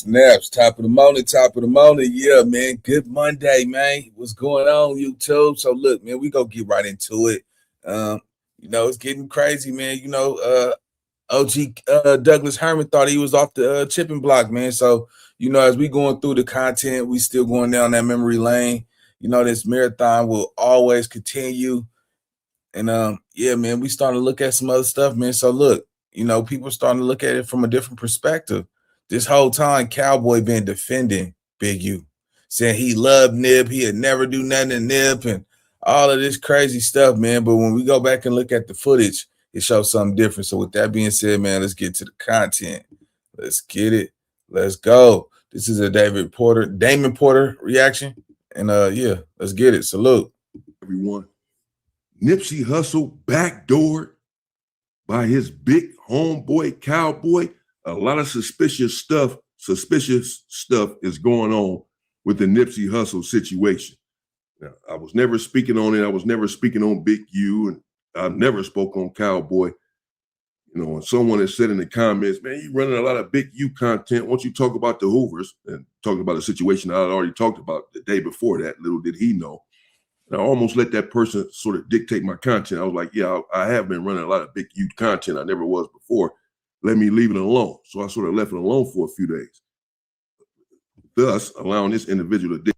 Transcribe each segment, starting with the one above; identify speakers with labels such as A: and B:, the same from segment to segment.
A: Snaps, top of the morning, top of the morning. Yeah, man. Good Monday, man. What's going on, YouTube? So look, man, we gonna get right into it. It's getting crazy, man. OG Douglas Herman thought he was off the chipping block, man. So, as we going through the content, we still going down that memory lane. This marathon will always continue. And yeah, man, we starting to look at some other stuff, man. So look, people starting to look at it from a different perspective. This whole time, Cowboy been defending Big U, saying he loved Nip, he'd never do nothing to Nip, and all of this crazy stuff, man. But when we go back and look at the footage, it shows something different. So with that being said, man, let's get to the content. Let's get it. Let's go. This is a Damon Porter reaction. And yeah, let's get it. Salute.
B: Everyone. Nipsey Hussle backdoored by his big homeboy Cowboy. A lot of suspicious stuff is going on with the Nipsey Hussle situation. Now, I was never speaking on it. I was never speaking on Big U, and I never spoke on Cowboy. And someone has said in the comments, man, you running a lot of Big U content. Once you talk about the Hoovers and talking about a situation I had already talked about the day before that, little did he know. And I almost let that person sort of dictate my content. I was like, yeah, I have been running a lot of Big U content. I never was before. Let me leave it alone. So I sort of left it alone for a few days, thus allowing this individual to.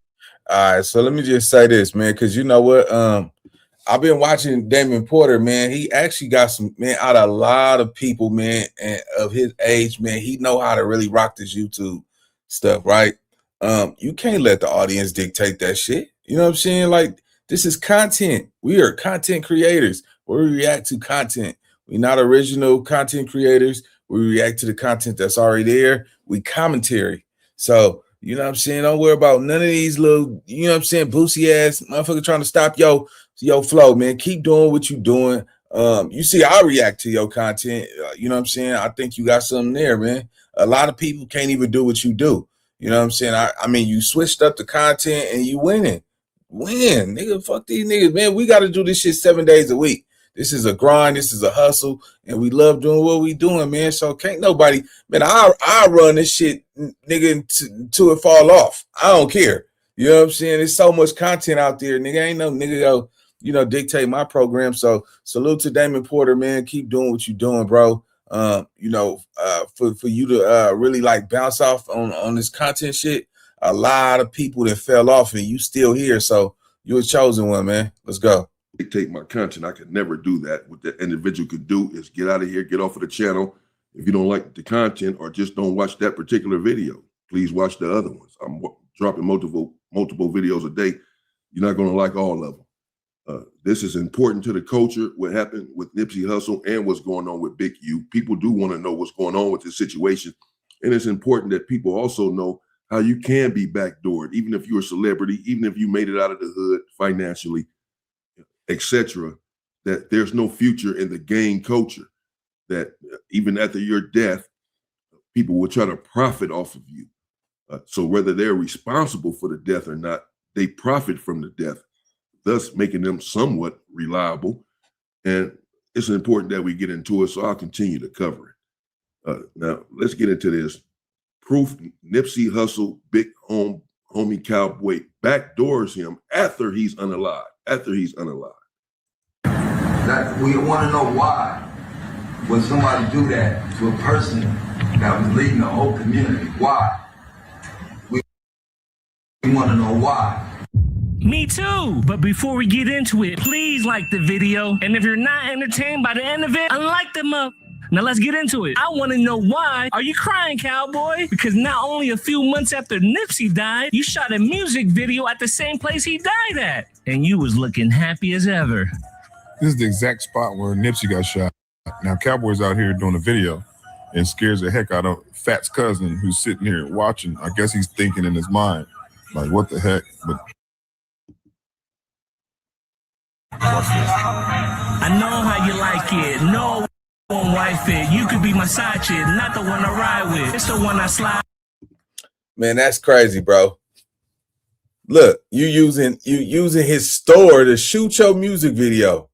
A: All right, so let me just say this, man, because you know what? I've been watching Damon Porter, man. He actually got some, man, out of a lot of people, man, and of his age, man. He know how to really rock this YouTube stuff, right? You can't let the audience dictate that shit. You know what I'm saying? Like, this is content. We are content creators. We react to content. We're not original content creators. We react to the content that's already there. We commentary. So, you know what I'm saying? Don't worry about none of these little, you know what I'm saying, boosie ass motherfucker trying to stop your flow, man. Keep doing what you're doing. You see, I react to your content. You know what I'm saying? I think you got something there, man. A lot of people can't even do what you do. You know what I'm saying? I mean, you switched up the content and you winning. Win, nigga. Fuck these niggas, man. We got to do this shit 7 days a week. This is a grind. This is a hustle, and we love doing what we doing, man. So can't nobody, man. I run this shit, nigga, until it fall off. I don't care. You know what I'm saying? There's so much content out there, nigga. Ain't no nigga go, dictate my program. So salute to Damon Porter, man. Keep doing what you're doing, bro. For you to really like bounce off on this content shit. A lot of people that fell off and you still here. So you're a chosen one, man. Let's go.
B: Dictate my content. I could never do that. What the individual could do is get out of here, get off of the channel. If you don't like the content or just don't watch that particular video, please watch the other ones. I'm dropping multiple videos a day. You're not going to like all of them. This is important to the culture, what happened with Nipsey Hussle and what's going on with Big U. People do want to know what's going on with this situation. And it's important that people also know how you can be backdoored, even if you're a celebrity, even if you made it out of the hood financially, etc., that there's no future in the gang culture, that even after your death, people will try to profit off of you. So whether they're responsible for the death or not, they profit from the death, thus making them somewhat reliable. And it's important that we get into it, so I'll continue to cover it. Now, let's get into this. Proof Nipsey Hussle, big homie Cowboy, backdoors him after he's unalive.
C: That we want to know why would somebody do that to a person that was leading the whole community? Why? We want to know why.
D: Me too. But before we get into it, please like the video. And if you're not entertained by the end of it, unlike them up. Now let's get into it. I want to know why are you crying, Cowboy? Because not only a few months after Nipsey died, you shot a music video at the same place he died at. And you was looking happy as ever.
E: This is the exact spot where Nipsey got shot. Now Cowboy's out here doing a video and scares the heck out of Fat's cousin who's sitting here watching. I guess he's thinking in his mind, like, what the heck? But watch this.
D: I know how you like it. No one wife it. You could be my side chick, not the one I ride with. It's the one I slide.
A: Man, that's crazy, bro. Look, you using his store to shoot your music video.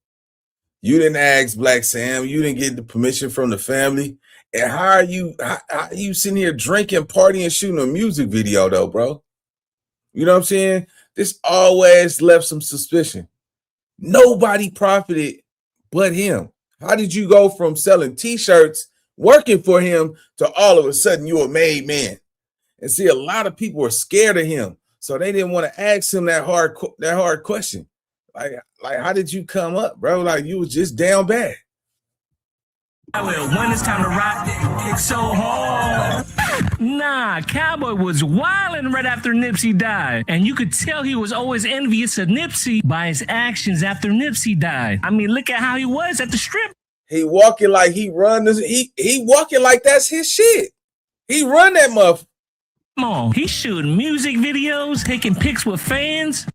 A: You didn't ask Black Sam. You didn't get the permission from the family. And how are you sitting here drinking, partying, shooting a music video though, bro? You know what I'm saying? This always left some suspicion. Nobody profited but him. How did you go from selling t-shirts, working for him, to all of a sudden you're a made man? And see, a lot of people were scared of him, so they didn't want to ask him that hard question. Like, how did you come up, bro? Like, you was just down bad.
D: When it's time to rock, it's so hard. Nah, Cowboy was wilding right after Nipsey died. And you could tell he was always envious of Nipsey by his actions after Nipsey died. I mean, look at how he was at the strip.
A: He walking like he run this, he walking like that's his shit. He run that muff.
D: Come on, he's shooting music videos, taking pics with fans.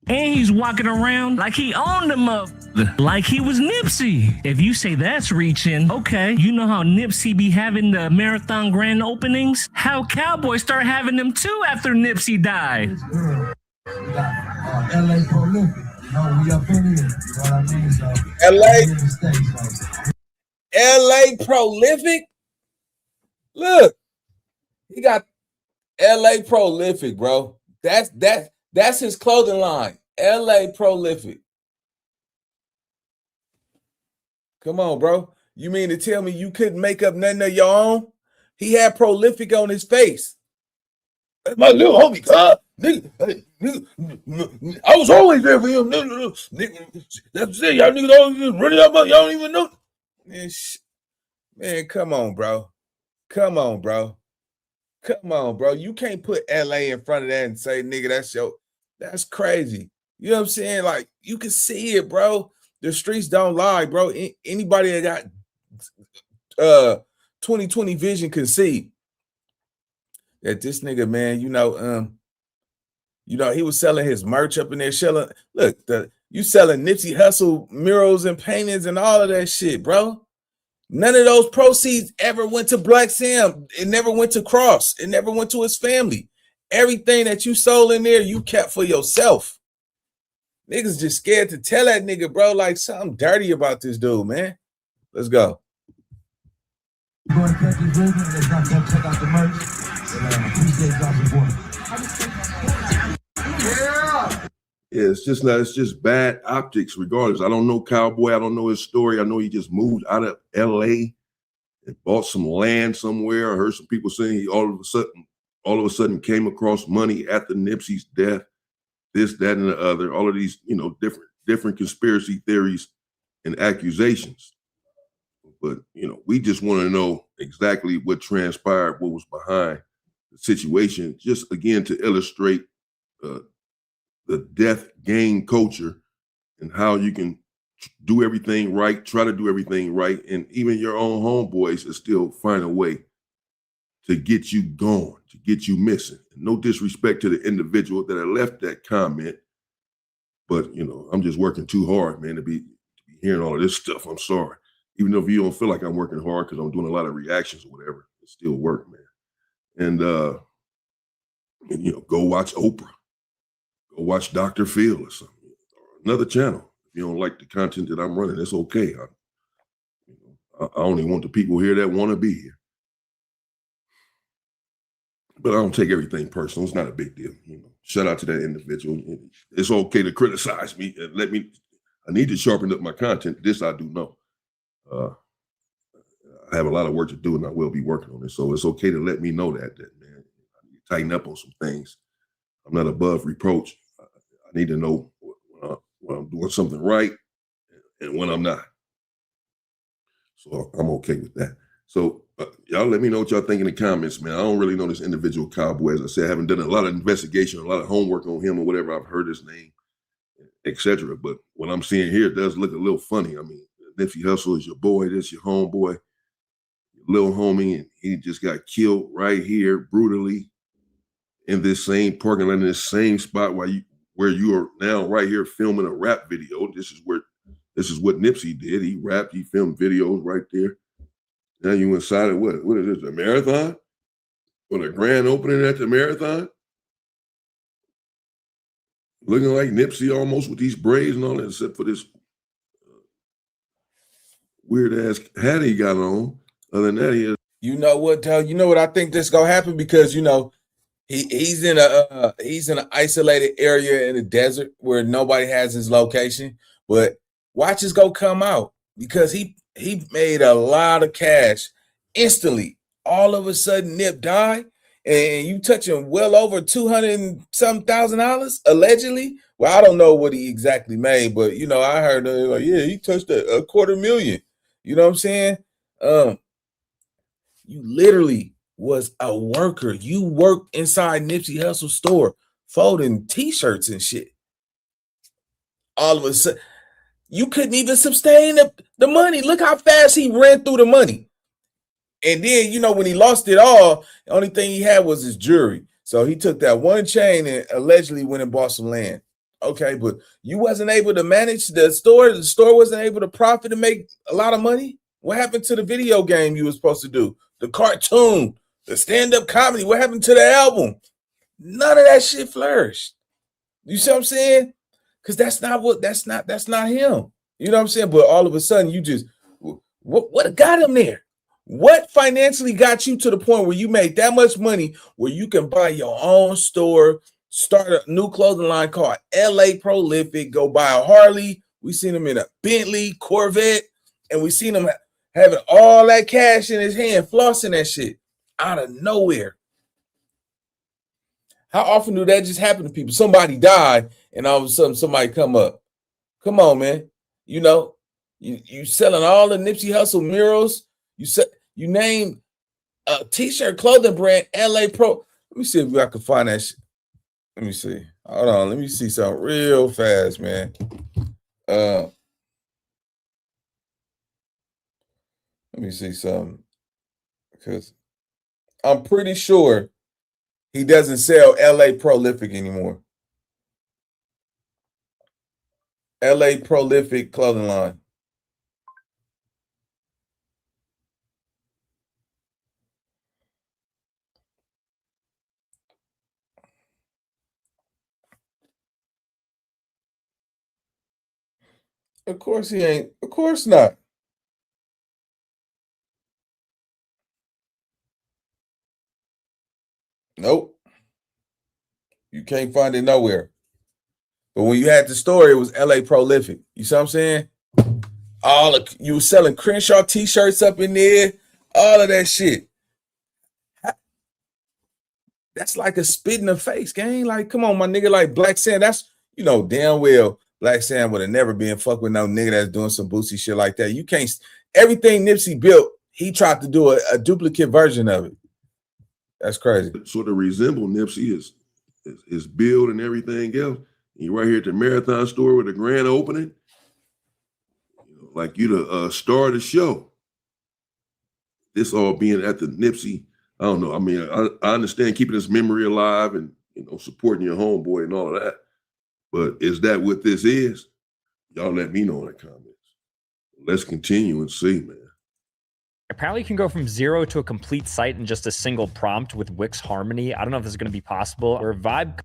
D: And he's walking around like he owned the motherfucker, like he was Nipsey. If you say that's reaching, okay, you know how Nipsey be having the marathon grand openings? How Cowboy start having them too after Nipsey died.
C: We got LA prolific. You know, we up in here. You know what I mean? So
A: LA prolific. Look, he got LA prolific, bro. That's his clothing line. LA prolific. Come on, bro. You mean to tell me you couldn't make up nothing of your own? He had prolific on his face. That's my little homie, nigga, I was always there for him. Nigga, that's it. Y'all niggas always running up, y'all don't even know. Man, come on, bro. Come on, bro. Come on, bro. You can't put LA in front of that and say, nigga, that's crazy. You know what I'm saying? Like, you can see it, bro. The streets don't lie, bro. Anybody that got 20/20 vision can see that this nigga, man, you know, he was selling his merch up in there. You selling Nipsey Hussle murals and paintings and all of that shit, bro. None of those proceeds ever went to Black Sam. It never went to Cross. It never went to his family. Everything that you sold in there, you kept for yourself. Niggas just scared to tell that nigga, bro, like something dirty about this dude, man. Let's go.
C: Go to catch this movement. Let's not go check out the merch. Appreciate y'all support.
B: Yeah, it's just bad optics regardless. I don't know Cowboy. I don't know his story. I know he just moved out of LA and bought some land somewhere. I heard some people saying he all of a sudden came across money after Nipsey's death, this, that, and the other. All of these, you know, different conspiracy theories and accusations. But, you know, we just want to know exactly what transpired, what was behind the situation, just again to illustrate the death game culture and how you can do everything right, try to do everything right, and even your own homeboys will still find a way to get you going, to get you missing. No disrespect to the individual that left that comment, but, you know, I'm just working too hard, man, to be hearing all of this stuff. I'm sorry. Even though if you don't feel like I'm working hard because I'm doing a lot of reactions or whatever, it still work, man. And you know, go watch Oprah. Go watch Dr. Phil or something, or another channel. If you don't like the content that I'm running, it's okay. I only want the people here that want to be here. But I don't take everything personal. It's not a big deal. You know, shout out to that individual. It's okay to criticize me and I need to sharpen up my content. This I do know. I have a lot of work to do and I will be working on it. So it's okay to let me know that man, I need to tighten up on some things. I'm not above reproach. I need to know when I'm doing something right and when I'm not. So I'm okay with that. So y'all let me know what y'all think in the comments, man. I don't really know this individual Cowboy. As I said, I haven't done a lot of investigation, a lot of homework on him or whatever. I've heard his name, etc. But what I'm seeing here does look a little funny. I mean, Nipsey Hussle is your boy. This your homeboy, your little homie, and he just got killed right here brutally in this same parking lot, in this same spot where you are now right here filming a rap video. This is what Nipsey did. He rapped, he filmed videos right there. Now you inside of what is this, a marathon? Or the grand opening at the marathon? Looking like Nipsey almost with these braids and all that, except for this weird ass hat he got on. Other than that, he has.
A: You know what, though? You know what I think this gonna happen, because you know he's in an isolated area in the desert where nobody has his location. But watch this go come out, because he made a lot of cash instantly. All of a sudden, Nip died, and you touching well over $200,000 allegedly. Well, I don't know what he exactly made, but you know, I heard like, yeah, he touched a $250,000. You know what I'm saying? You literally was a worker. You worked inside Nipsey Hussle's store, folding t-shirts and shit. All of a sudden, you couldn't even sustain the money. Look how fast he ran through the money. And then, you know, when he lost it all, the only thing he had was his jewelry. So he took that one chain and allegedly went and bought some land. Okay, but you wasn't able to manage the store. The store wasn't able to profit and make a lot of money. What happened to the video game you were supposed to do? The cartoon, the stand-up comedy? What happened to the album? None of that shit flourished. You see what I'm saying? Because that's not him. You know what I'm saying? But all of a sudden, you just, what got him there? What financially got you to the point where you made that much money where you can buy your own store, start a new clothing line called LA Prolific, go buy a Harley? We seen him in a Bentley, Corvette, and we seen him having all that cash in his hand, flossing that shit out of nowhere. How often do that just happen to people? Somebody died, and all of a sudden somebody come up. Come on, man. You know, you selling all the Nipsey Hussle murals. You name a t-shirt clothing brand, LA Pro. Let me see if I can find that shit. Let me see. Hold on. Let me see something real fast, man. Let me see something, because I'm pretty sure he doesn't sell LA Prolific anymore. LA Prolific clothing line. Of course he ain't. Of course not. Nope. You can't find it nowhere. But when you had the store, it was LA Prolific. You see what I'm saying? You were selling Crenshaw t-shirts up in there, all of that shit. That's like a spit in the face, gang. Like, come on, my nigga, like Black Sam. That's, you know, damn well Black Sam would have never been fuck with no nigga that's doing some boosie shit like that. You can't, everything Nipsey built, he tried to do a duplicate version of it. That's crazy.
B: Sort of resemble Nipsey, his build and everything else. And you're right here at the Marathon store with a grand opening. You know, like you the star of the show. This all being at the Nipsey, I don't know. I mean, I understand keeping his memory alive and, you know, supporting your homeboy and all of that. But is that what this is? Y'all let me know in the comments. Let's continue and see, man.
F: Apparently you can go from 0 to a complete site in just a single prompt with Wix Harmony. I don't know if this is going to be possible. Or Vibe.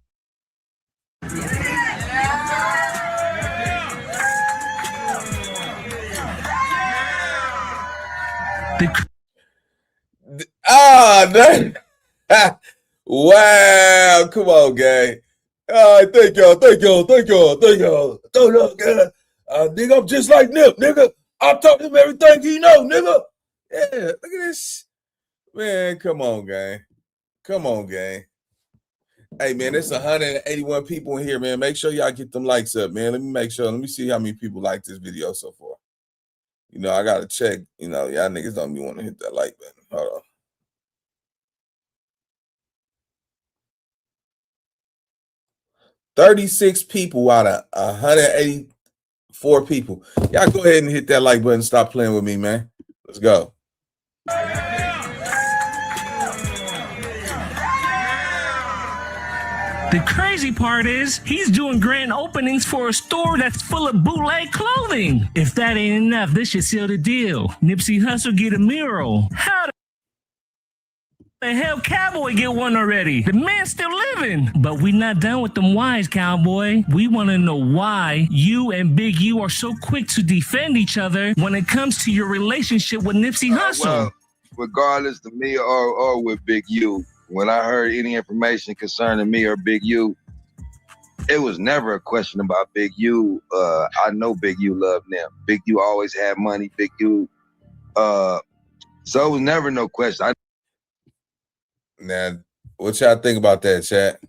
A: Wow, come on, gang. All right, thank y'all. Nigga, I'm just like Nip, nigga. I'll talk to him everything he know, nigga. Yeah, look at this. Man, come on, gang. Hey, man, it's 181 people in here, man. Make sure y'all get them likes up, man. Let me see how many people like this video so far. You know, I got to check. You know, y'all niggas don't be want to hit that like button. Hold on. $36 people out of 184 people. Y'all go ahead and hit that like button. Stop playing with me, man. Let's go.
D: The crazy part is he's doing grand openings for a store that's full of bootleg clothing. If that ain't enough, this should seal the deal. Nipsey Hussle get a mural. How the hell Cowboy get one already? The man's still living. But we not done with them whys, Cowboy. We want to know why you and Big U are so quick to defend each other when it comes to your relationship with Nipsey Hussle.
C: Well, regardless to me or with Big U, when I heard any information concerning me or Big U, it was never a question about Big U. I know Big U loved them. Big U always had money. Big U. So it was never no question.
A: Now, what y'all think about that, chat?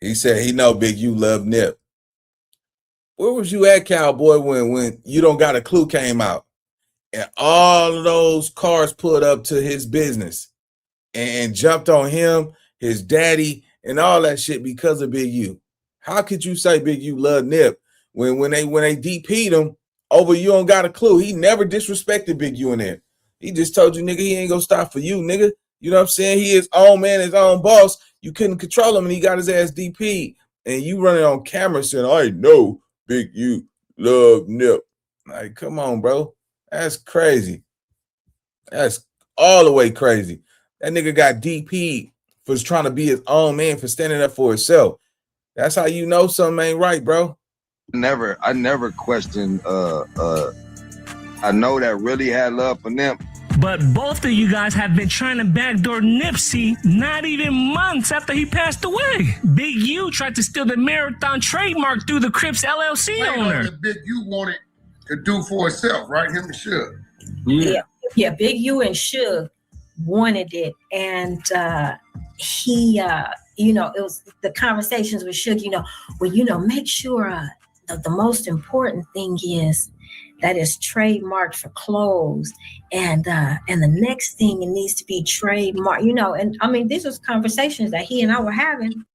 A: He said he know Big U love Nip. Where was you at, Cowboy, when You Don't Got a Clue came out and all of those cars pulled up to his business and jumped on him, his daddy, and all that shit because of Big U? How could you say Big U love Nip when they DP'd him over You Don't Got a Clue? He never disrespected Big U in there. He just told you, nigga, he ain't gonna stop for you, nigga. You know what I'm saying? He his own man, his own boss. You couldn't control him, and he got his ass DP'd. And you running on camera saying, I know Big U love Nip. Like, come on, bro. That's crazy. That's all the way crazy. That nigga got DP'd for trying to be his own man, for standing up for himself. That's how you know something ain't right, bro.
C: I never questioned I know that really had love for Nip.
D: But both of you guys have been trying to backdoor Nipsey not even months after he passed away. Big U tried to steal the Marathon trademark through the Crips LLC owner.
G: That Big U wanted to do for himself, right? Him and Suge.
H: Yeah, Big U and Suge wanted it. And he, it was the conversations with Suge, make sure the most important thing is that is trademarked for clothes, and the next thing, it needs to be trademarked, and I mean, these was conversations that he and I were having.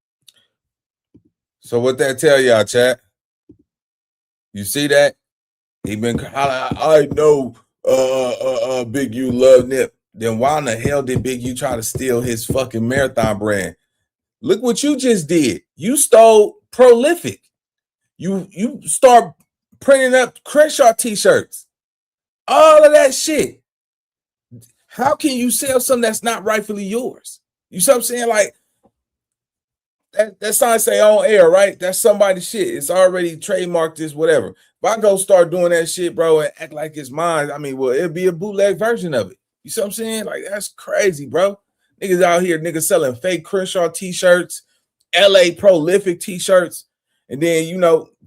A: So what that tell y'all, chat? You see that? He been I know Big U love Nip. Then why in the hell did Big U try to steal his fucking Marathon brand? Look what you just did. You stole Prolific. You start printing up Crenshaw t-shirts, all of that shit. How can you sell something that's not rightfully yours? You see what I'm saying? Like, that's not say on air, right? That's somebody's shit. It's already trademarked, this, whatever. If I go start doing that shit, bro, and act like it's mine, I mean, well, it'll be a bootleg version of it. You see what I'm saying? Like, that's crazy, bro. Niggas out here, niggas selling fake Crenshaw t-shirts, LA Prolific t-shirts, and then,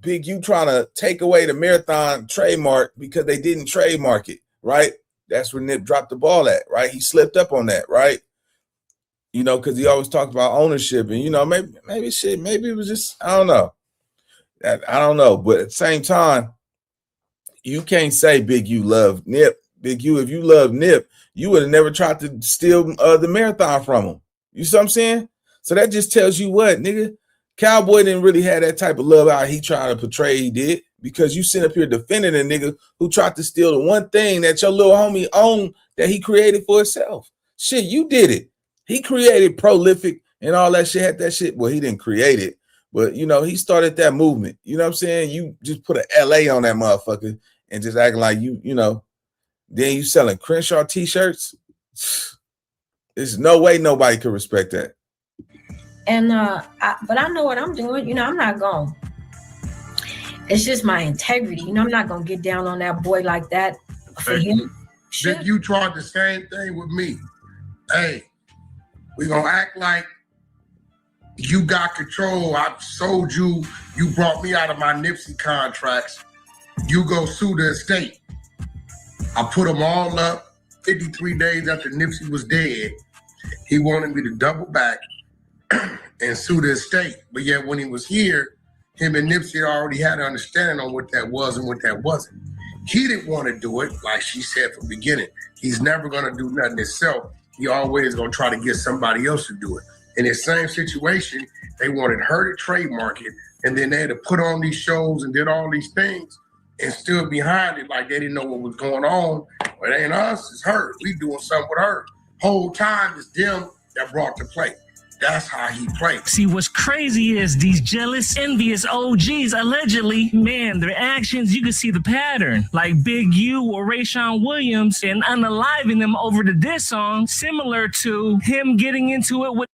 A: Big U trying to take away the Marathon trademark because they didn't trademark it, right? That's where Nip dropped the ball at, right? He slipped up on that, right? Because he always talked about ownership, and maybe it was just, I don't know. I don't know, but at the same time, you can't say Big U love Nip. Big U, if you love Nip, you would have never tried to steal the Marathon from him. You see what I'm saying? So that just tells you what, nigga. Cowboy didn't really have that type of love how he tried to portray he did, because you sit up here defending a nigga who tried to steal the one thing that your little homie owned that he created for himself. Shit, you did it. He created Prolific and all that shit, had that shit. Well, he didn't create it, but he started that movement. You know what I'm saying? You just put an LA on that motherfucker and just acting like then you selling Crenshaw t-shirts. There's no way nobody could respect that.
H: And but I know what I'm doing. I'm not going. It's just my integrity. I'm not gonna get down on that boy like that for him.
G: Big U tried the same thing with me. Hey, we gonna act like you got control. I sold you. You brought me out of my Nipsey contracts. You go sue the estate. I put them all up 53 days after Nipsey was dead. He wanted me to double back and sue the estate. But yet when he was here, him and Nipsey already had an understanding on what that was and what that wasn't. He didn't want to do it, like she said from the beginning. He's never going to do nothing himself. He always going to try to get somebody else to do it. In the same situation, they wanted her to trademark it, and then they had to put on these shows and did all these things and stood behind it like they didn't know what was going on. But it ain't us, it's her. We doing something with her. Whole time it's them that brought the play. That's how he plays.
D: See, what's crazy is these jealous, envious OGs, allegedly, man, their actions, you can see the pattern. Like Big U or Rayshawn Williams and unaliving them over the diss song, similar to him getting into it with.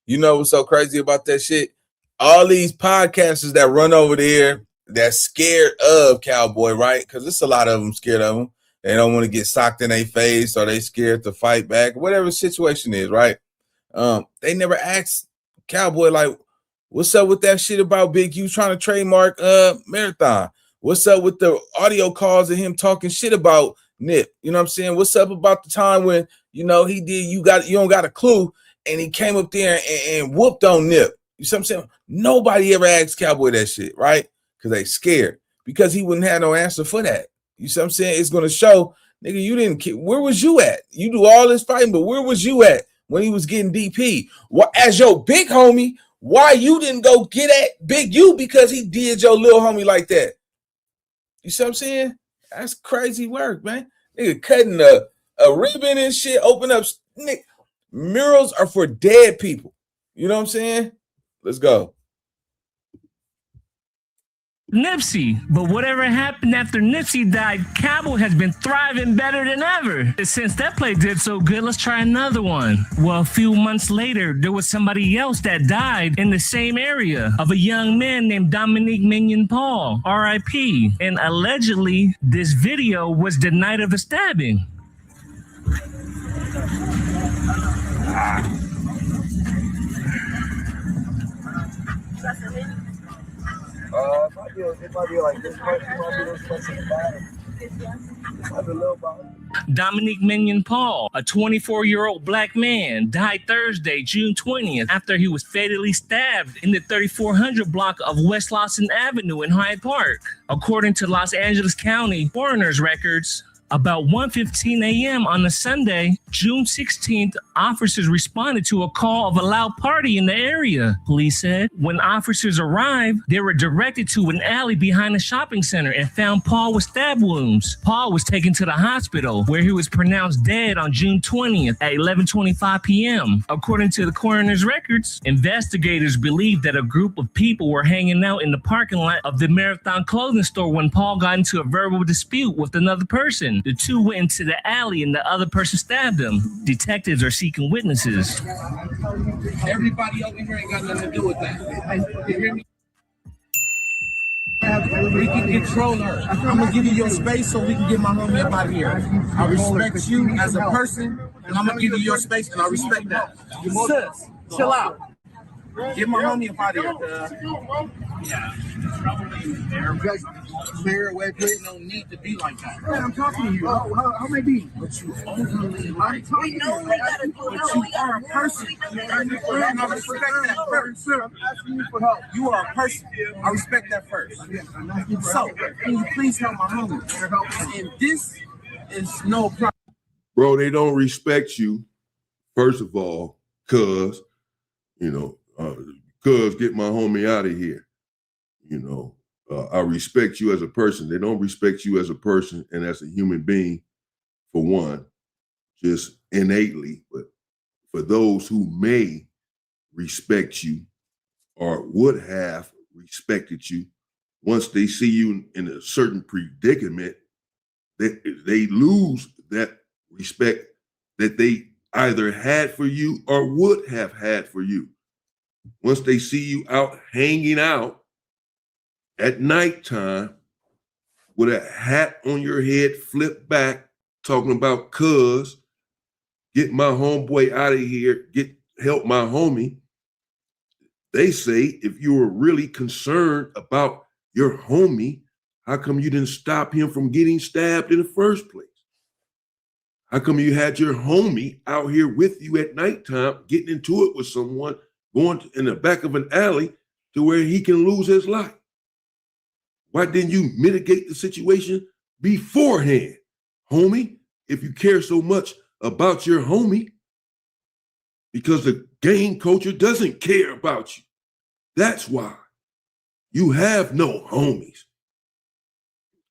A: You know what's so crazy about that shit? All these podcasters that run over there that's scared of Cowboy, right? Because there's a lot of them scared of him. They don't want to get socked in their face, or they scared to fight back, whatever the situation is, right? They never asked Cowboy, like, what's up with that shit about Big U trying to trademark Marathon? What's up with the audio calls of him talking shit about Nip? You know what I'm saying? What's up about the time when, you know, he did you don't got a clue, and he came up there and whooped on Nip? You see what I'm saying? Nobody ever asked Cowboy that shit, right? Because they scared. Because he wouldn't have no answer for that. You see what I'm saying? It's going to show, nigga, you didn't care. Where was you at? You do all this fighting, but where was you at when he was getting DP? Well, as your big homie, why you didn't go get at Big U because he did your little homie like that? You see what I'm saying? That's crazy work, man. Nigga cutting a ribbon and shit, open up. Nigga, murals are for dead people. You know what I'm saying? Let's go.
D: Nipsey, but whatever happened after Nipsey died, Cowboy has been thriving better than ever. Since that play did so good, let's try another one. Well, a few months later, there was somebody else that died in the same area of a young man named Dominique Minion Paul, R.I.P. And allegedly, this video was the night of the stabbing.
I: It might be like this much, it might be this much in the bottom. It might be a little bottom.
D: Dominique Minion Paul, a 24-year-old black man, died Thursday, June 20th, after he was fatally stabbed in the 3400 block of West Lawson Avenue in Hyde Park. According to Los Angeles County coroner's records, about 1:15 a.m. on a Sunday, June 16th, officers responded to a call of a loud party in the area, police said. When officers arrived, they were directed to an alley behind a shopping center and found Paul with stab wounds. Paul was taken to the hospital, where he was pronounced dead on June 20th at 11:25 p.m. According to the coroner's records, investigators believe that a group of people were hanging out in the parking lot of the Marathon clothing store when Paul got into a verbal dispute with another person. The two went into the alley and the other person stabbed him. Detectives are seeking witnesses.
J: Everybody over here ain't got nothing to do with that. You hear me? We can control her. I'm gonna give you your space so we can get my homie up out of here. I respect you as a person, and I'm gonna give you your space, and I respect that. Sis, chill out. Get my homie up out of here. Yeah. Clear away, please. No need to be like that. Man, I'm talking to you. How may be? But you overly like. We know we gotta do. But you are a person. I respect that first. Sir, I'm asking you for help. You are a person. I respect that first. So, can you please help my homie? And this is no problem.
B: Bro, they don't respect you, first of all, cuz, get my homie out of here. I respect you as a person. They don't respect you as a person and as a human being, for one, just innately. But for those who may respect you or would have respected you, once they see you in a certain predicament, they lose that respect that they either had for you or would have had for you. Once they see you out hanging out at nighttime with a hat on your head, flipped back, talking about cuz, get my homeboy out of here, help my homie. They say, if you were really concerned about your homie, how come you didn't stop him from getting stabbed in the first place? How come you had your homie out here with you at nighttime, getting into it with someone, going in the back of an alley to where he can lose his life? Why didn't you mitigate the situation beforehand, homie? If you care so much about your homie, because the gang culture doesn't care about you. That's why you have no homies.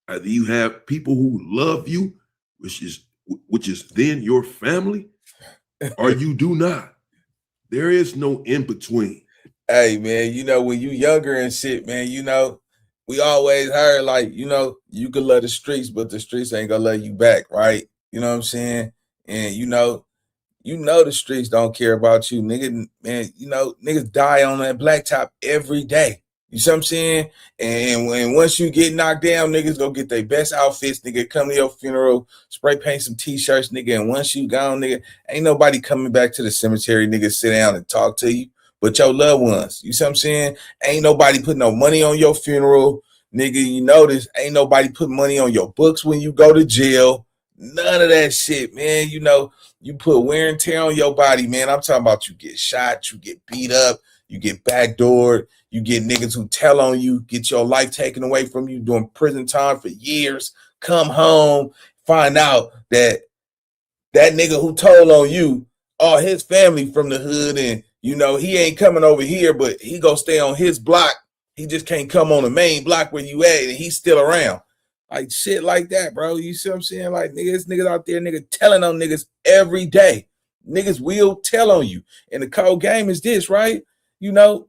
B: Either you have people who love you, which is then your family, or you do not. There is no in between.
A: Hey, man, you know, when you younger and shit, man, you know, we always heard like, you know, you can love the streets, but the streets ain't gonna love you back, right? You know what I'm saying? And you know the streets don't care about you, nigga. Man, you know, niggas die on that blacktop every day. You see what I'm saying? And when once you get knocked down, niggas go get their best outfits, nigga, come to your funeral, spray paint some t-shirts, nigga, and once you gone, nigga, ain't nobody coming back to the cemetery, nigga, sit down and talk to you, but your loved ones. You see what I'm saying? Ain't nobody putting no money on your funeral, nigga. You notice, ain't nobody putting money on your books when you go to jail. None of that shit, man. You know, you put wear and tear on your body, man. I'm talking about you get shot, you get beat up, you get backdoored, you get niggas who tell on you, get your life taken away from you, doing prison time for years, come home, find out that nigga who told on you, all his family from the hood, and you know, he ain't coming over here, but he gonna stay on his block. He just can't come on the main block where you at, and he's still around. Like shit like that, bro. You see what I'm saying? Like niggas out there, nigga, telling on niggas every day. Niggas will tell on you. And the cold game is this, right? You know,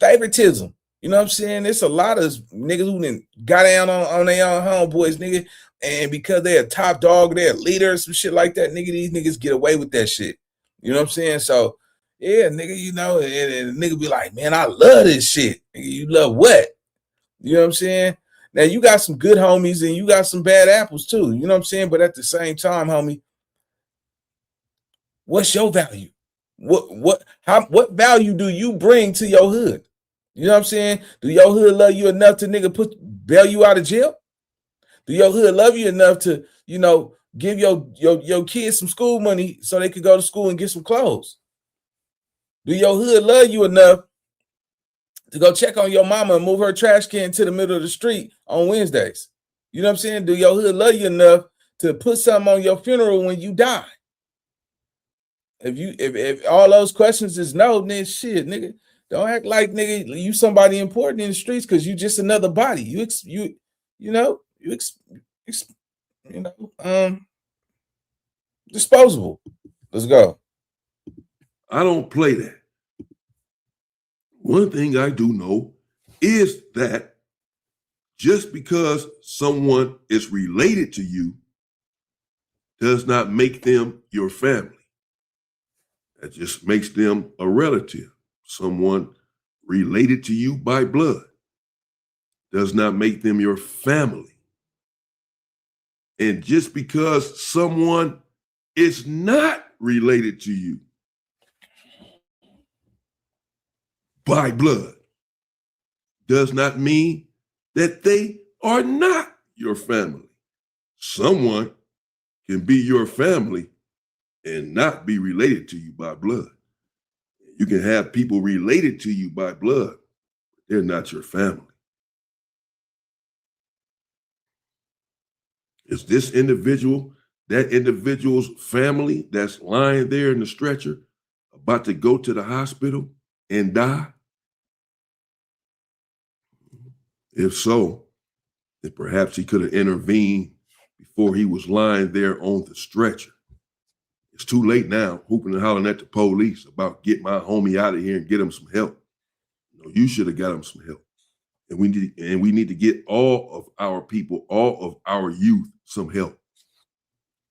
A: favoritism. You know what I'm saying? It's a lot of niggas who done got down on their own homeboys, nigga. And because they're a top dog, they're a leader, some shit like that, nigga, these niggas get away with that shit. You know what I'm saying? So, yeah, nigga, you know, and nigga be like, man, I love this shit. Nigga, you love what? You know what I'm saying? Now, you got some good homies and you got some bad apples too. You know what I'm saying? But at the same time, homie, what's your value? What value do you bring to your hood? You know what I'm saying? Do your hood love you enough to nigga bail you out of jail? Do your hood love you enough to, you know, give your kids some school money so they could go to school and get some clothes? Do your hood love you enough to go check on your mama and move her trash can to the middle of the street on Wednesdays? You know what I'm saying? Do your hood love you enough to put something on your funeral when you die? If all those questions is no, then shit, nigga, don't act like nigga you somebody important in the streets because you just another body. Disposable. Let's go.
B: I don't play that. One thing I do know is that just because someone is related to you does not make them your family. That just makes them a relative. Someone related to you by blood does not make them your family. And just because someone is not related to you by blood does not mean that they are not your family. Someone can be your family and not be related to you by blood. You can have people related to you by blood, but they're not your family. Is this individual, that individual's family that's lying there in the stretcher, about to go to the hospital and die? If so, then perhaps he could have intervened before he was lying there on the stretcher. It's too late now, hooping and hollering at the police about get my homie out of here and get him some help. No, you should have got him some help. And we need to get all of our people, all of our youth some help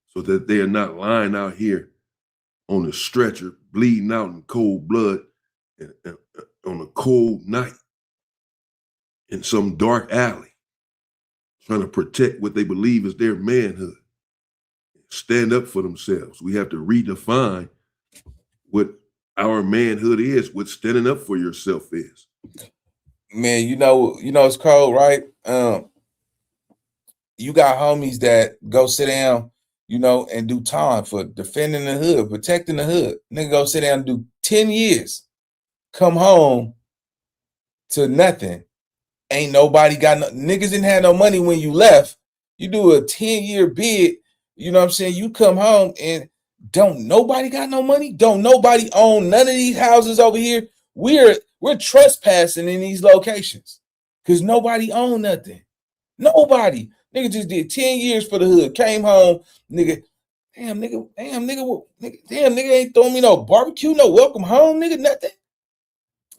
B: so that they are not lying out here on a stretcher, bleeding out in cold blood and on a cold night in some dark alley, trying to protect what they believe is their manhood. Stand up for themselves. We have to redefine what our manhood is, what standing up for yourself is.
A: Man, you know it's cold, right? You got homies that go sit down, you know, and do time for defending the hood, protecting the hood. Nigga go sit down and do 10 years, come home to nothing. Ain't nobody got no, niggas didn't have no money when you left. You do a 10-year bid, you know what I'm saying? You come home and don't nobody got no money? Don't nobody own none of these houses over here? We're trespassing in these locations because nobody own nothing. Nobody. Nigga just did 10 years for the hood, came home, nigga, Damn, nigga, nigga ain't throwing me no barbecue, no welcome home, nigga, nothing.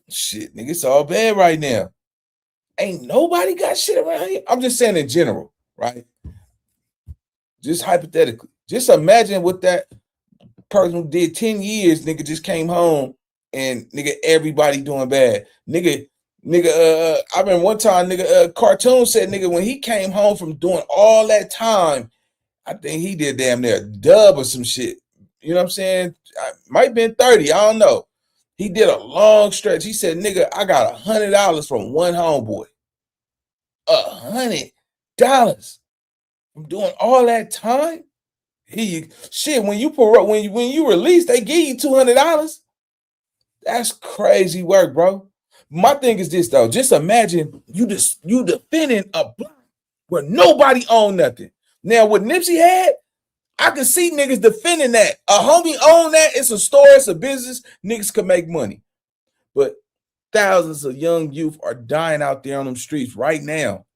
A: Shit, nigga, it's all bad right now. Ain't nobody got shit around here. I'm just saying in general, right? Just hypothetically. Just imagine what that person who did 10 years, nigga, just came home and nigga, everybody doing bad. Nigga, I remember one time, nigga, Cartoon said, nigga, when he came home from doing all that time, I think he did damn near a dub or some shit. You know what I'm saying? Might have been 30. I don't know. He did a long stretch. He said, nigga, I got $100 from one homeboy. $100 from doing all that time? Shit, when you release, they give you $200. That's crazy work, bro. My thing is this though. Just imagine you defending a block where nobody owned nothing. Now, what Nipsey had, I can see niggas defending that. A homie own that. It's a store. It's a business. Niggas can make money. But thousands of young youth are dying out there on them streets right now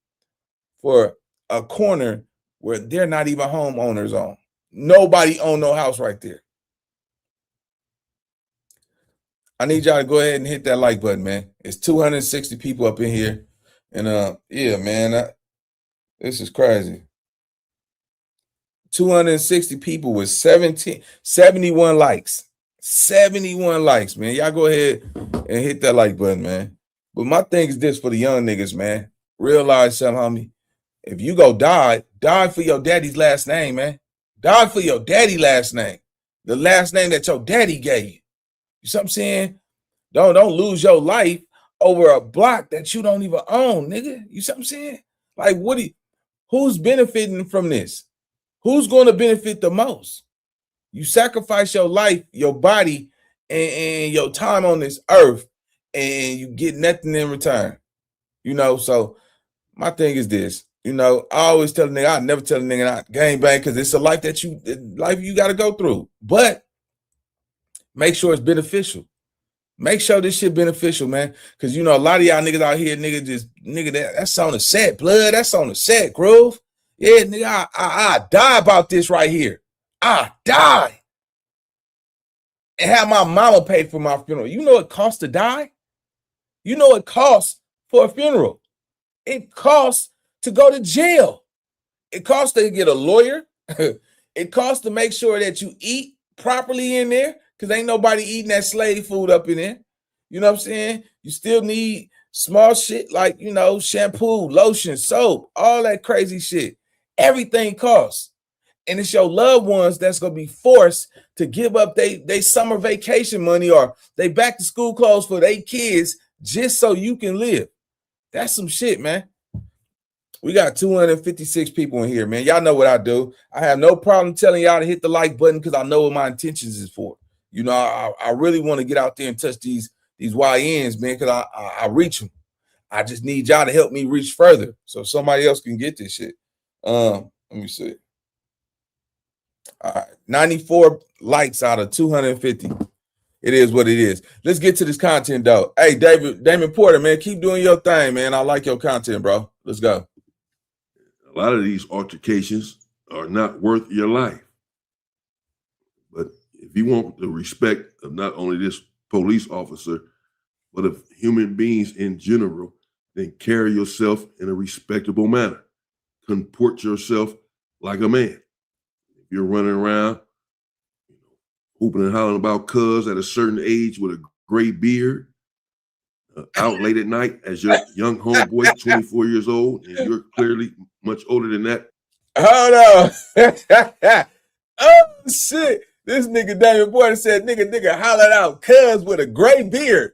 A: for a corner where they're not even homeowners on. Nobody own no house right there. I need y'all to go ahead and hit that like button, man. It's 260 people up in here. And yeah, man, this is crazy. 260 people with 71 likes. 71 likes, man. Y'all go ahead and hit that like button, man. But my thing is this for the young niggas, man. Realize something, homie. If you go die for your daddy's last name, man. Die for your daddy last name. The last name that your daddy gave you. You see what I'm saying? Don't lose your life over a block that you don't even own, nigga. You see what I'm saying? Like, who's benefiting from this? Who's going to benefit the most? You sacrifice your life, your body, and your time on this earth, and you get nothing in return. You know, so my thing is this. You know, I always tell a nigga, I never tell a nigga not gang bang because it's a life that you got to go through. But make sure it's beneficial. Make sure this shit beneficial, man. Because, you know, a lot of y'all niggas out here, that's on the set, blood. That's on the set, Groove. Yeah, nigga, I die about this right here. I die. And have my mama pay for my funeral. You know it costs to die? You know it costs for a funeral. It costs to go to jail. It costs to get a lawyer. It costs to make sure that you eat properly in there because ain't nobody eating that slave food up in there. You know what I'm saying? You still need small shit like, you know, shampoo, lotion, soap, all that crazy shit. Everything costs. And it's your loved ones that's going to be forced to give up they summer vacation money or they back to school clothes for their kids just so you can live. That's some shit, man. We got 256 people in here, man. Y'all know what I do. I have no problem telling y'all to hit the like button because I know what my intentions is for. You know, I really want to get out there and touch these YNs, man, because I reach them. I just need y'all to help me reach further so somebody else can get this shit. Let me see. All right, 94 likes out of 250. It is what it is. Let's get to this content, though. Hey, Damon Porter, man, keep doing your thing, man. I like your content, bro. Let's go.
B: A lot of these altercations are not worth your life. But if you want the respect of not only this police officer, but of human beings in general, then carry yourself in a respectable manner. Comport yourself like a man. If you're running around, hooping and hollering about cuz at a certain age with a gray beard, out late at night as your young homeboy, 24 years old, and you're clearly much older than that.
A: Hold on. Oh, shit. This nigga Damon Porter said, nigga hollered out cuz with a gray beard.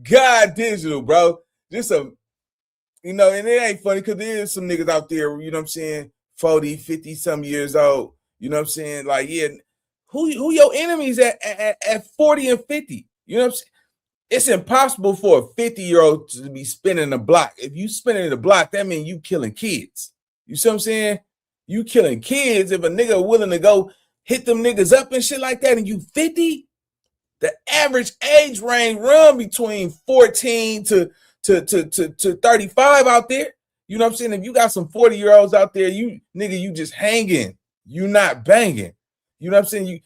A: God digital, bro. Just you know, and it ain't funny because there is some niggas out there, you know what I'm saying, 40, 50 some years old. You know what I'm saying? Like, yeah, who your enemies at 40 and 50? You know what I'm saying? It's impossible for a 50-year-old to be spinning the block. If you spinning the block, that means you killing kids. You see what I'm saying? You killing kids. If a nigga willing to go hit them niggas up and shit like that and you 50, the average age range run between 14 to 35 out there. You know what I'm saying? If you got some 40-year-olds out there, you just hanging, you not banging. You know what I'm saying?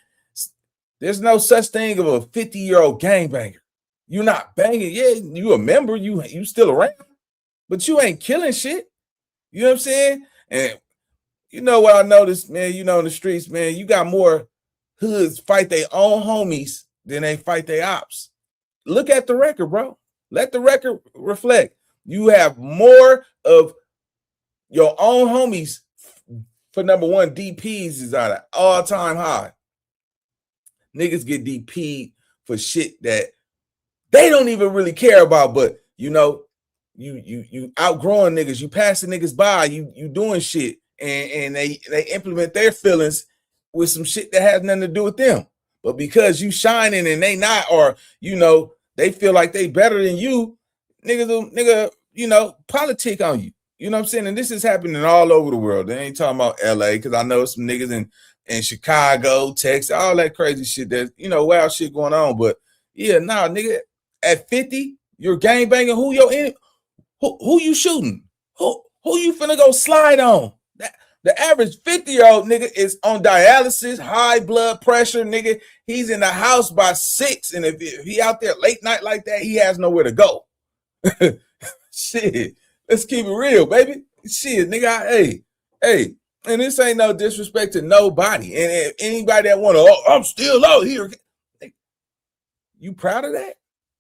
A: There's no such thing of a 50-year-old gangbanger. You're not banging. Yeah, you a member, you still around, but you ain't killing shit. You know what I'm saying? And you know what I noticed, man, in the streets, man, you got more hoods fight their own homies than they fight their ops. Look at the record, bro. Let the record reflect. You have more of your own homies. For number one, DPs is at an all-time high. Niggas get DP'd for shit that they don't even really care about, but you outgrowing niggas, you passing niggas by, you doing shit, and they implement their feelings with some shit that has nothing to do with them. But because you shining and they not, or they feel like they better than you, nigga, politic on you. You know what I'm saying? And this is happening all over the world. They ain't talking about LA, because I know some niggas in Chicago, Texas, all that crazy shit. There's wild shit going on. But yeah, nah, nigga, at 50, you're gangbanging. Who your enemy? Who you shooting? Who you finna go slide on? The average 50-year-old nigga is on dialysis, high blood pressure, nigga. He's in the house by 6, and if he out there late night like that, he has nowhere to go. Shit, let's keep it real, baby. Shit, nigga, hey, and this ain't no disrespect to nobody. And if anybody that I'm still out here. You proud of that?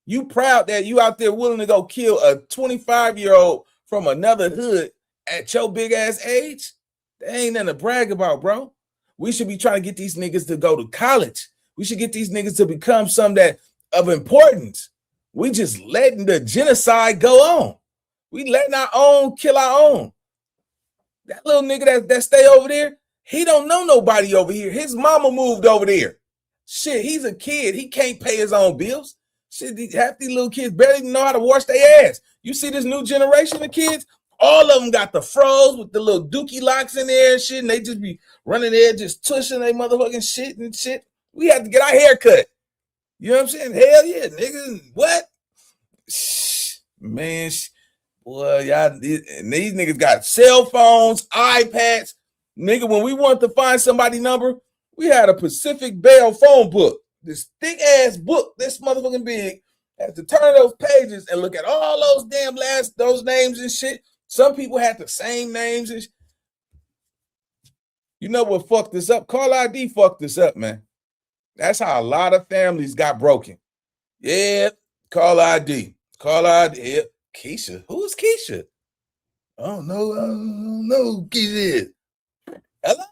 A: You proud that you out there willing to go kill a 25-year-old from another hood at your big ass age? That ain't nothing to brag about, bro. We should be trying to get these niggas to go to college. We should get these niggas to become some that of importance. We just letting the genocide go on. We letting our own kill our own. That little nigga that stay over there, he don't know nobody over here. His mama moved over there. Shit, he's a kid. He can't pay his own bills. Shit, half these little kids barely even know how to wash their ass. You see this new generation of kids? All of them got the froze with the little dookie locks in there and shit, and they just be running there just tushing their motherfucking shit and shit. We have to get our hair cut. You know what I'm saying? Hell yeah, nigga. What? Man, boy, y'all, and these niggas got cell phones, iPads. Nigga, when we wanted to find somebody's number, we had a Pacific Bell phone book. This thick ass book, this motherfucking big. Had to turn those pages and look at all those damn those names and shit. Some people had the same names and you know what fucked this up? Call ID fucked this up, man. That's how a lot of families got broken. Yeah, call ID. Call ID. Yeah. Keisha. Who is Keisha? I don't know who Keisha is. Hello?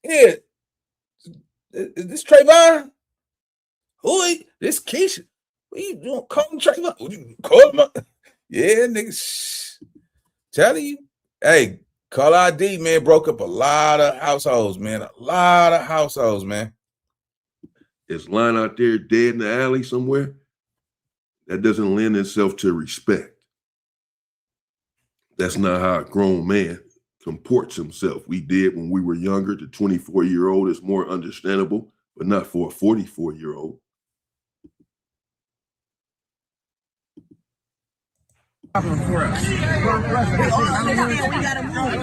A: Yeah. Is this Trayvon? Who is this Keisha? What you doing? Call him Trayvon. What you call him up? Yeah, niggas. Telling you. Hey, call ID, man, broke up a lot of households, man. A lot of households, man.
B: It's lying out there dead in the alley somewhere. That doesn't lend itself to respect. That's not how a grown man comports himself. We did when we were younger. The 24-year-old is more understandable, but not for a 44-year-old.
J: For us.
K: We gotta move.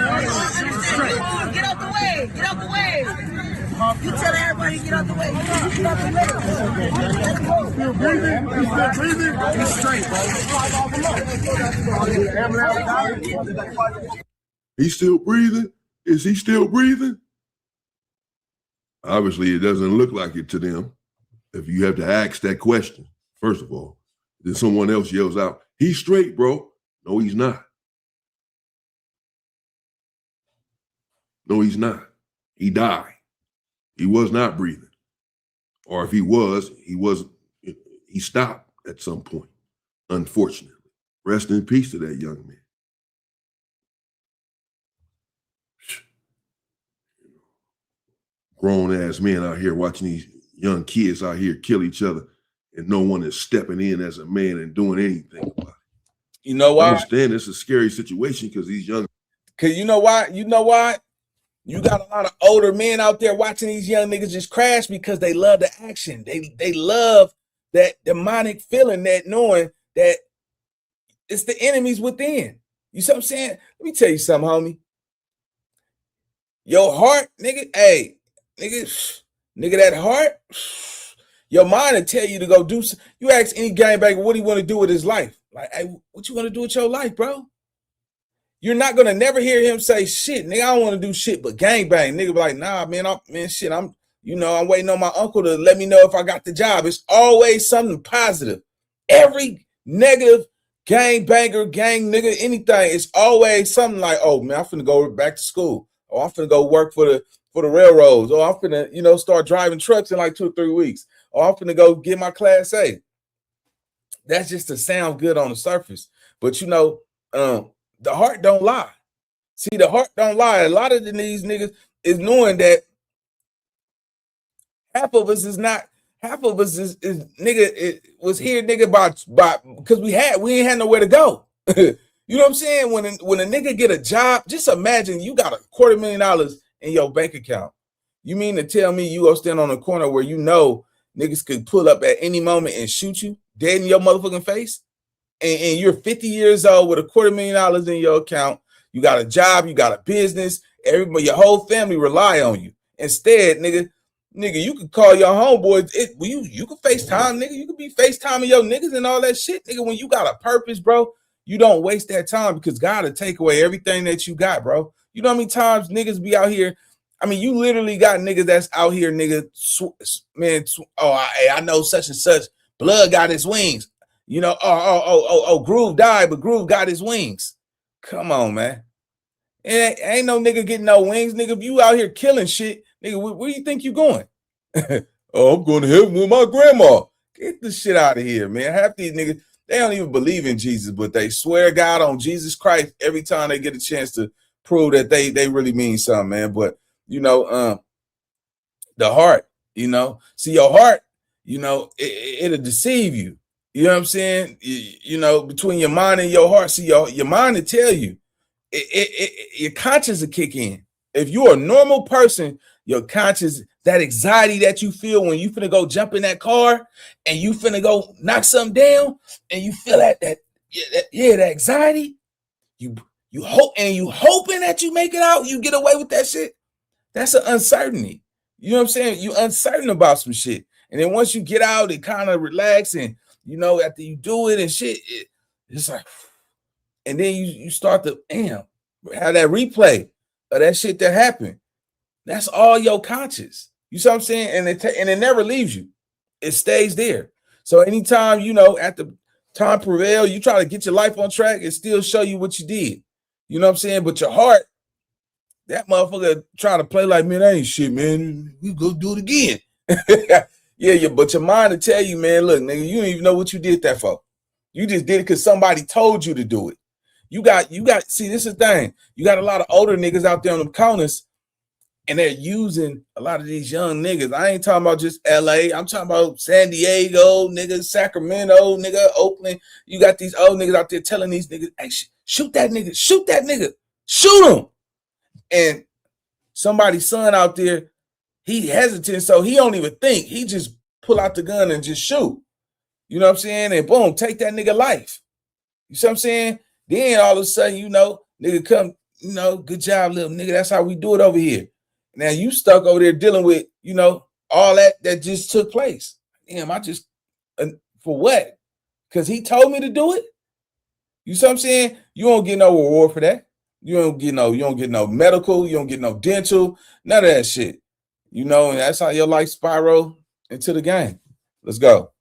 K: Get out the way. Get out the way. You tell everybody to get out the way. Get out the way.
J: Still breathing? You still breathing? You straight, bro.
B: He's still breathing? Is he still breathing? Obviously, it doesn't look like it to them. If you have to ask that question, first of all, then someone else yells out, "He's straight, bro." No, he's not. No, he's not. He died. He was not breathing. Or if he stopped at some point, unfortunately. Rest in peace to that young man. Grown-ass men out here watching these young kids out here kill each other, and no one is stepping in as a man and doing anything about it.
A: You know why?
B: I understand it's a scary situation because these young.
A: Because you know why? You know why? You got a lot of older men out there watching these young niggas just crash because they love the action. They love that demonic feeling, that knowing that it's the enemies within. You see what I'm saying? Let me tell you something, homie. Your heart, nigga, hey, nigga, that heart, your mind will tell you to go do. You ask any gangbanger what he want to do with his life. Like, hey, what you want to do with your life, bro? You're not gonna never hear him say shit, nigga. I don't want to do shit but gangbang. Nigga be like, nah, man, I'm waiting on my uncle to let me know if I got the job. It's always something positive. Every negative gangbanger, gang nigga, anything, it's always something like, oh man, I'm finna go back to school. Oh, I'm finna go work for the railroads. Oh, I'm finna, start driving trucks in like 2 or 3 weeks. Oh, I'm finna go get my Class A. That's just to sound good on the surface. But the heart don't lie. See, the heart don't lie. A lot of these niggas is knowing that half of us is nigga, it was here, nigga, by because we ain't had nowhere to go. You know what I'm saying? When a nigga get a job, just imagine you got $250,000 in your bank account. You mean to tell me you go stand on a corner where niggas could pull up at any moment and shoot you dead in your motherfucking face? And you're 50 years old with $250,000 in your account. You got a job, you got a business, everybody, your whole family rely on you. Instead, nigga, you could call your homeboys. You could FaceTime, nigga. You could be FaceTiming your niggas and all that shit, nigga. When you got a purpose, bro, you don't waste that time because God will take away everything that you got, bro. You know how many times niggas be out here? I mean, you literally got niggas that's out here, nigga, I know such and such. Blood got his wings. Groove died, but Groove got his wings. Come on, man. Ain't no nigga getting no wings, nigga. If you out here killing shit, nigga, where do you think you going? Oh, I'm going to heaven with my grandma. Get the shit out of here, man. Half these niggas, they don't even believe in Jesus, but they swear God on Jesus Christ every time they get a chance to prove that they really mean something, man. But, the heart, see your heart, it'll deceive you. You know what I'm saying? Between your mind and your heart, see your mind will tell you. Your conscience will kick in. If you're a normal person, your conscience, that anxiety that you feel when you finna go jump in that car and you finna go knock something down and you feel that anxiety, you hoping that you make it out, you get away with that shit. That's an uncertainty. You know what I'm saying? You uncertain about some shit. And then once you get out, it kind of relax and after you do it and shit, it's like, and then you start to have that replay of that shit that happened. That's all your conscious. You see what I'm saying? And it never leaves you. It stays there. So anytime, at the time prevail, you try to get your life on track, it still show you what you did. You know what I'm saying? But your heart, that motherfucker try to play like, man, that ain't shit, man. We go do it again. Yeah, but your mind will tell you, man, look, nigga, you don't even know what you did that for. You just did it because somebody told you to do it. You got, see, this is the thing. You got a lot of older niggas out there on them corners, and they're using a lot of these young niggas. I ain't talking about just LA. I'm talking about San Diego, nigga, Sacramento, nigga, Oakland. You got these old niggas out there telling these niggas, hey, shoot that nigga, shoot him. And somebody's son out there, he hesitant, so he don't even think. He just pull out the gun and just shoot. You know what I'm saying? And boom, take that nigga life. You see what I'm saying? Then all of a sudden, nigga come, good job, little nigga. That's how we do it over here. Now you stuck over there dealing with, all that just took place. Damn, for what? Because he told me to do it? You see what I'm saying? You don't get no reward for that. You don't get no medical, you don't get no dental, none of that shit. And that's how your life spiral into the game. Let's go.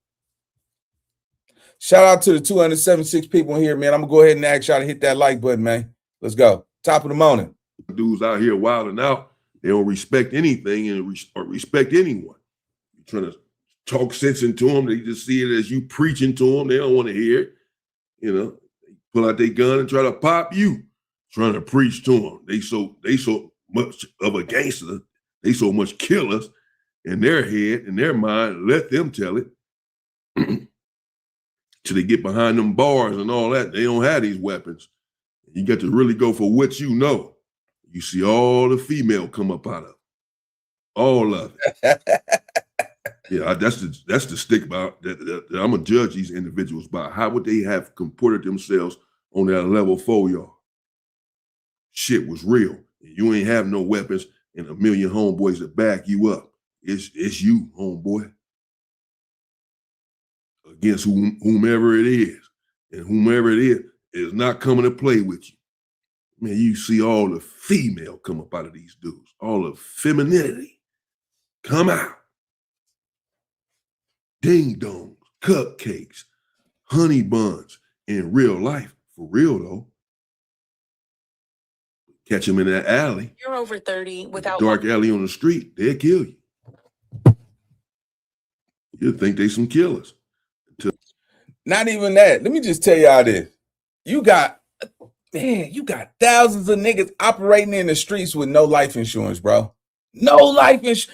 A: Shout out to the 276 people in here, man. I'm gonna go ahead and ask y'all to hit that like button, man. Let's go. Top of the morning.
B: Dudes out here wilding out. They don't respect anything or respect anyone. You're trying to talk sense into them. They just see it as you preaching to them. They don't want to hear it. They pull out their gun and try to pop you. Trying to preach to them. They so much of a gangster. They so much killers in their head, in their mind. Let them tell it. Till they get behind them bars and all that. They don't have these weapons. You got to really go for what you know. You see all the female come up out of all of it. Yeah, that's the stick about that I'm gonna judge these individuals by. How would they have comported themselves on that level for y'all? shit was real. You ain't have no weapons and a million homeboys to back you up. It's you, homeboy, against whomever it is. And whomever it is not coming to play with you. Man, you see all the female come up out of these dudes. All the femininity come out. Ding-dongs, cupcakes, honey buns in real life. For real, though. Catch them in that alley.
L: You're over 30 without
B: dark alley on the street, they'll kill you. You'll think they some killers.
A: Not even that. Let me just tell y'all this. You got thousands of niggas operating in the streets with no life insurance, bro. No life insurance.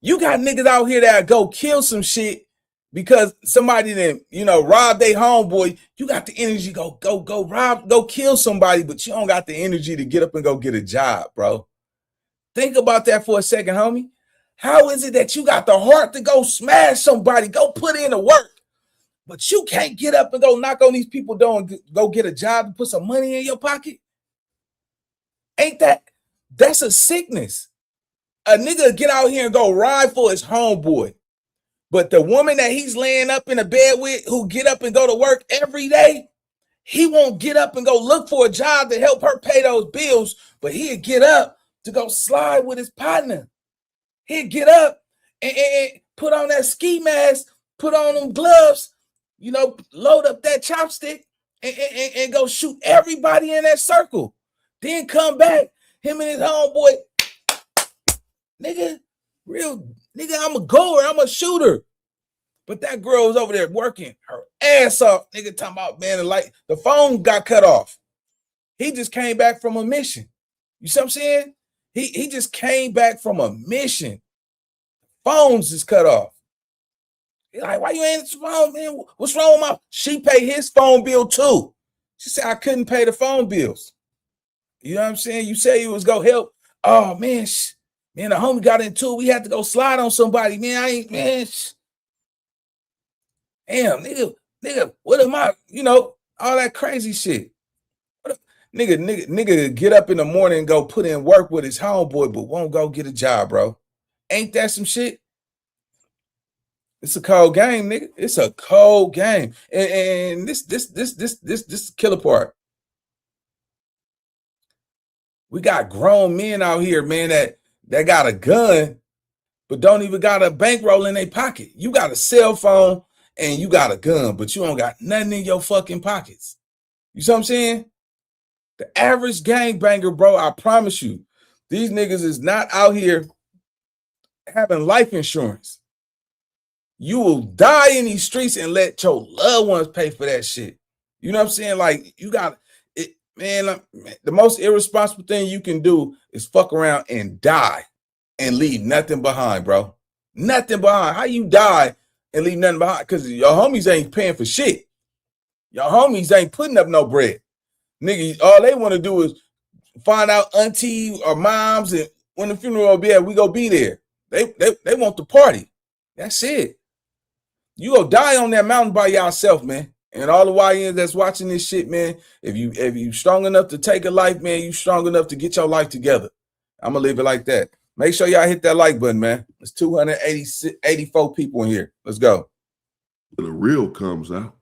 A: You got niggas out here that go kill some shit because somebody then, rob their homeboy. You got the energy go rob, go kill somebody, but you don't got the energy to get up and go get a job, bro. Think about that for a second, homie. How is it that you got the heart to go smash somebody, go put in the work, but you can't get up and go knock on these people door and go get a job and put some money in your pocket? That's a sickness. A nigga get out here and go ride for his homeboy. But the woman that he's laying up in a bed with, who get up and go to work every day, he won't get up and go look for a job to help her pay those bills, but he'll get up to go slide with his partner. He'll get up and put on that ski mask, put on them gloves, load up that chopstick and go shoot everybody in that circle. Then come back, him and his homeboy, nigga, I'm a goer, I'm a shooter. But that girl was over there working her ass off. Nigga talking about, man, the phone got cut off. He just came back from a mission. You see what I'm saying? He just came back from a mission. Phones is cut off. He's like, why you ain't answer the phone, man? What's wrong with she paid his phone bill too. She said, I couldn't pay the phone bills. You know what I'm saying? You say you was go help. Oh, man, the homie got into it. We had to go slide on somebody, man. Damn, nigga, what am I, all that crazy shit. Nigga get up in the morning and go put in work with his homeboy, but won't go get a job, bro. Ain't that some shit? It's a cold game, nigga. It's a cold game. And this killer part. We got grown men out here, man, that got a gun, but don't even got a bankroll in their pocket. You got a cell phone and you got a gun, but you don't got nothing in your fucking pockets. You see what I'm saying? The average gangbanger, bro, I promise you, these niggas is not out here having life insurance. You will die in these streets and let your loved ones pay for that shit. You know what I'm saying? Like, you got it, man. The most irresponsible thing you can do is fuck around and die and leave nothing behind, bro. Nothing behind. How you die and leave nothing behind? Because your homies ain't paying for shit. Your homies ain't putting up no bread. Nigga, all they want to do is find out auntie or moms, and when the funeral will be at, we go be there. They want the party. That's it. You go die on that mountain by yourself, man. And all the YNs that's watching this shit, man, if you strong enough to take a life, man, you strong enough to get your life together. I'm gonna leave it like that. Make sure y'all hit that like button, man. There's 284 people in here. Let's go.
B: The real comes out.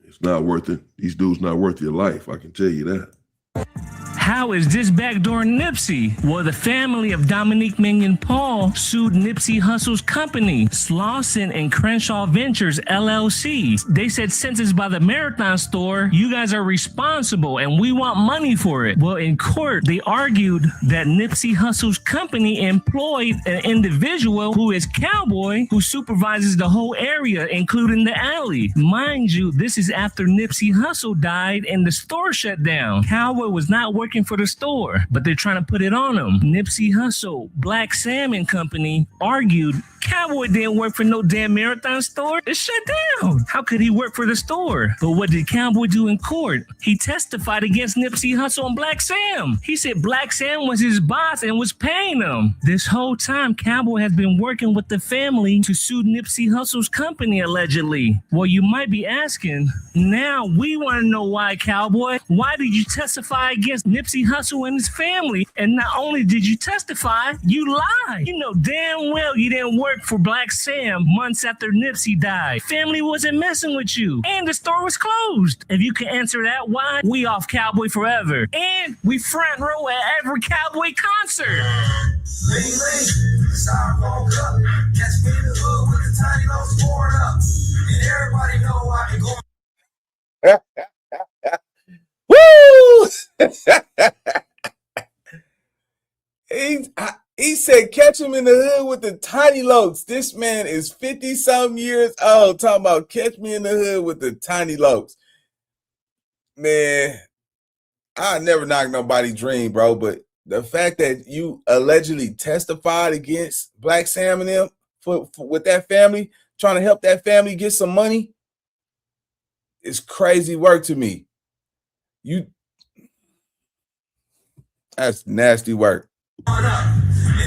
B: It's not worth it. These dudes not worth your life. I can tell you that.
D: How is this backdoor Nipsey? Well, the family of Dominique Mignon Paul sued Nipsey Hussle's company, Slauson and Crenshaw Ventures, LLC. They said, since it's by the Marathon store, you guys are responsible and we want money for it. Well, in court, they argued that Nipsey Hussle's company employed an individual who is Cowboy, who supervises the whole area, including the alley. Mind you, this is after Nipsey Hussle died and the store shut down. Cowboy was not working for the store, but they're trying to put it on him. Nipsey Hussle, Black Salmon Company, argued Cowboy didn't work for no damn Marathon store. It's shut down. How could he work for the store? But what did Cowboy do in court? He testified against Nipsey Hussle and Black Sam. He said Black Sam was his boss and was paying him. This whole time, Cowboy has been working with the family to sue Nipsey Hussle's company, allegedly. Well, you might be asking, now we want to know why, Cowboy. Why did you testify against Nipsey Hussle and his family? And not only did you testify, you lied. You know damn well you didn't work for Black Sam months after Nipsey died. Family wasn't messing with you, and the store was closed. If you can answer that why, we off Cowboy forever. And we front row at every Cowboy concert.
C: Styrofoam cup, catch me in the hood with the tiny loads pouring up, and everybody know I can go.
A: Woo! He said, catch him in the hood with the tiny loads. This man is 50-something years old talking about catch me in the hood with the tiny loads. Man, I never knock nobody's dream, bro, but the fact that you allegedly testified against Black Sam and them with that family, trying to help that family get some money, is crazy work to me. That's nasty work.
C: In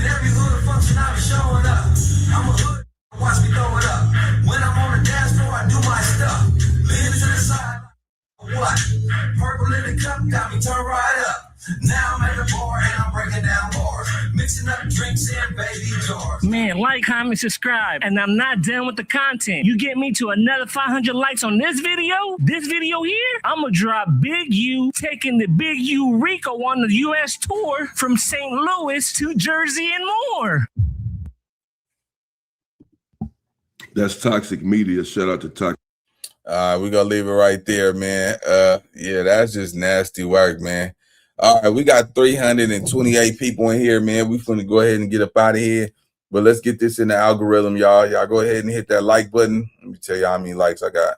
C: every hood function, I be showing up. I'm a hood, watch me throw it up. When I'm on the dance floor, I do my stuff. Lean to the side, what? Purple in the cup got me turned right up. Now I'm at the bar and I'm breaking down bars, mixing up drinks in baby jars.
D: Man, like, comment, subscribe, and I'm not done with the content. You get me to another 500 likes on this video here, I'm gonna drop Big U taking the Big U Rico on the U.S. tour from St. Louis to Jersey and more.
B: That's toxic media. Shout out to Toxic.
A: We're gonna leave it right there, man. Yeah, that's just nasty work, man. All right, we got 328 people in here, man. We finna go ahead and get up out of here. But let's get this in the algorithm, y'all. Y'all go ahead and hit that like button. Let me tell y'all how many likes I got.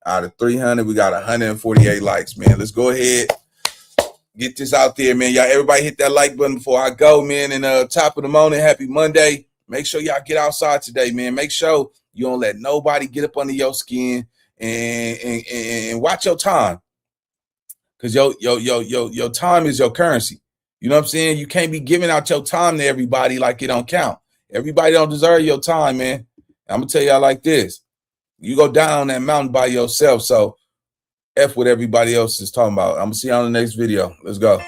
A: Out of 300, we got 148 likes, man. Let's go ahead, get this out there, man. Y'all, everybody hit that like button before I go, man. And top of the morning, happy Monday. Make sure y'all get outside today, man. Make sure you don't let nobody get up under your skin and watch your time. Because your time is your currency. You know what I'm saying? You can't be giving out your time to everybody like it don't count. Everybody don't deserve your time, man. I'm going to tell y'all like this. You go down on that mountain by yourself, so F what everybody else is talking about. I'm going to see you on the next video. Let's go.